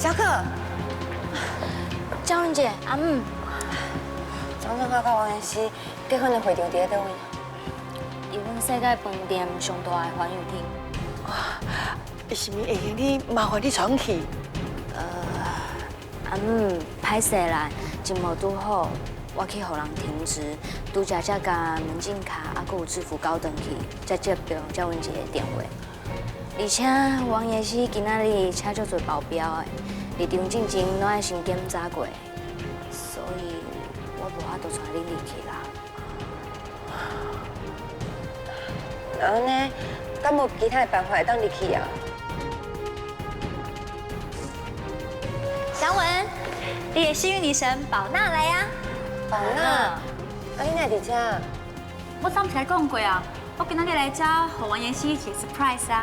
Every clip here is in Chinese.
小可，江文姐，阿姆，张正浩甲王妍希结婚的会场伫咧倒位？伊阮世界饭店上大的环宇厅。伊是咪会用你麻烦你闯去？阿姆，歹势啦，真无拄好，我去互人停职，拄才甲门禁卡啊，佮有制服交转去，才接到江文姐的电话。而且王爷是今仔日请足侪保镖的，立场进前拢爱先检查过，所以我无法度带你入去啦。然后呢，敢无其他的办法会当入去啊？小文，你的幸运女神宝娜来呀！宝娜，啊你哪伫遮？我昨才讲过啊，我今仔日来这，和王妍希一起 surprise 啊。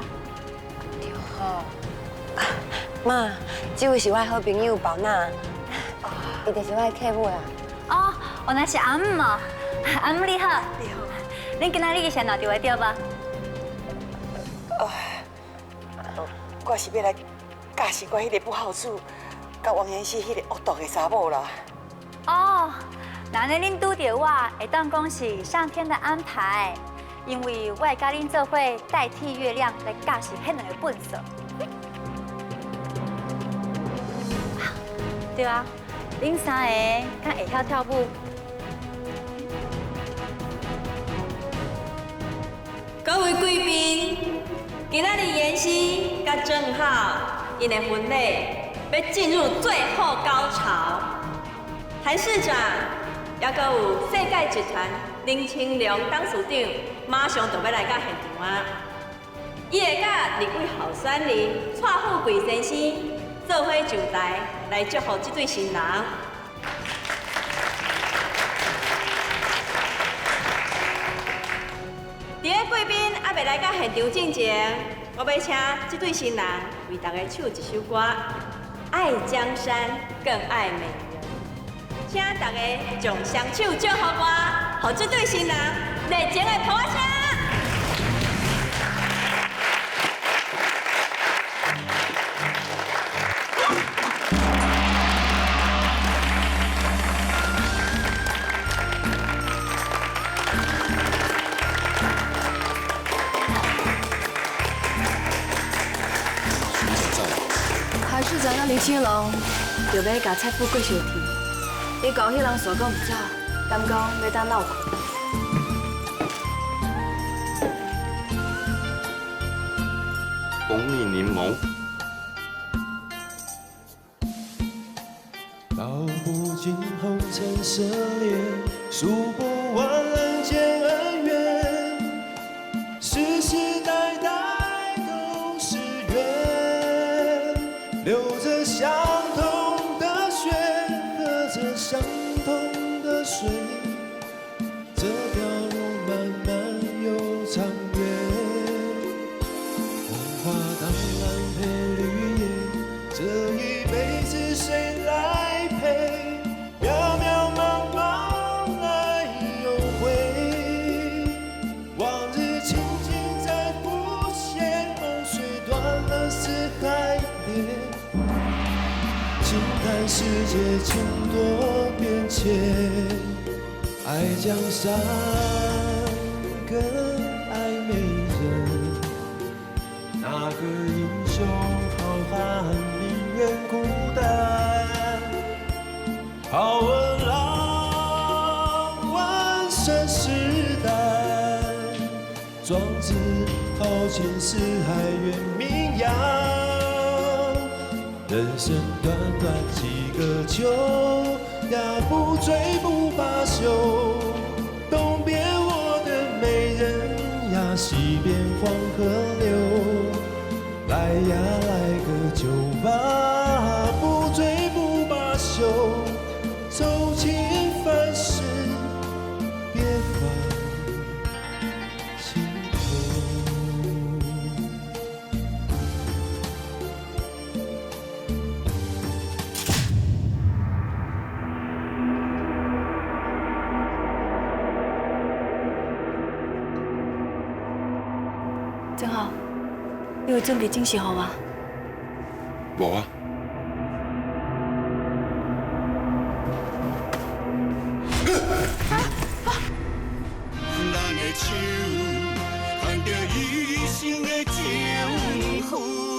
好，妈，这位是我的好朋友宝娜，伊就是我的客户啦。哦，原来是阿姆哦，阿姆你好。你好。恁今仔日先拿电话对吧？我是要来驾驶我迄个不好处，甲王妍希迄个恶毒的查某啦。哦，那安尼恁拄到我，会当讲是上天的安排，因为我会甲恁做伙代替月亮来驾驶迄两个笨手。对啊，恁三个敢会晓跳舞？各位贵宾，今仔日妍希甲正浩因的婚礼要进入最后高潮。韩市长，也阁有世界集团林清良董事长，马上就要来到现场啊！伊会甲2位候选人蔡富贵先生做伙上台来祝福这对新人。伫个贵宾还未来到现场之前，我要请这对新人为大家唱一首歌《爱江山更爱美人》，请大家将双手祝福我，互这对新人热情的捧声。韩市长甲林青龙就要甲蔡富贵相提，你搞迄人煞讲唔走，敢讲要当闹困？蜂蜜柠檬。道不尽红尘涉猎，数不完人间恩怨，世世代代都是缘，流着相同的血，喝着相同的水，这条路漫漫又长远。红花当然配绿叶，这一辈子谁来陪？渺渺茫茫来又回，往日情景再浮现，梦水断了丝还连。轻看世界情多变迁，爱江山更爱美人。哪个英雄好汉宁愿孤单？好儿郎万身是胆，壮志豪情四海远名扬。人生短短几个秋，呀不醉不罢休。东边我的美人呀，西边黄河流。来呀来个酒吧，不醉不罢休。走进凡事，别放心头。正好，你有准备惊喜好吗？无啊，咱的手牵着一生的情符。